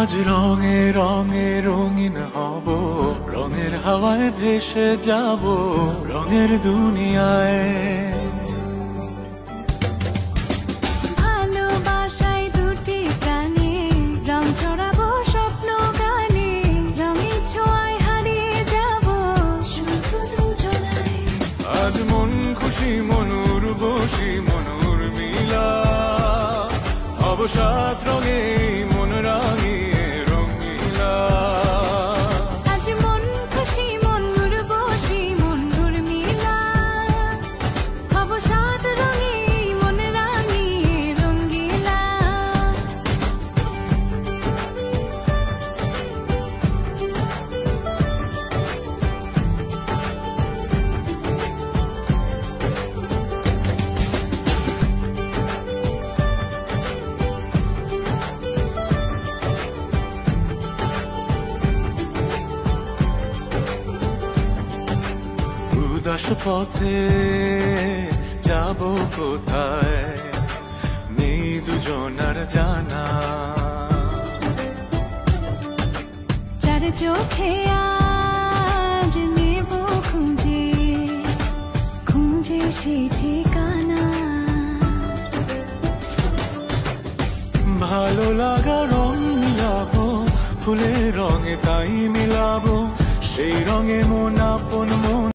আজ রঙে রঙে রঙিন হব, রঙের হাওয়ায় ভেসে যাব রঙের দুনিয়ায়। ভালোবাসায় দুটি প্রাণে রং ছড়াবো স্বপ্ন গানে, রঙের ছোঁয়ায় হারিয়ে যাব শুধু দুজনায়। আজ মন খুশি মনুর বসি মনুর মিলা, হব সাত রঙে মন রাঙিয়ে রঙিলা। আজ মন খুশি মনুর বসি মনুর মিলা, হব সাত রঙে মন রাঙিয়ে রঙ্গিলা। উদাস পথে যাব কোথায় নেই দুজনার জানা, চার চোখে আজ নেব খুঁজে খুঁজে সে ঠিকানা। ভালো লাগা রং মিলাবো ফুলের রঙে তাই মিলাবো, সেই রঙে মন আপন মন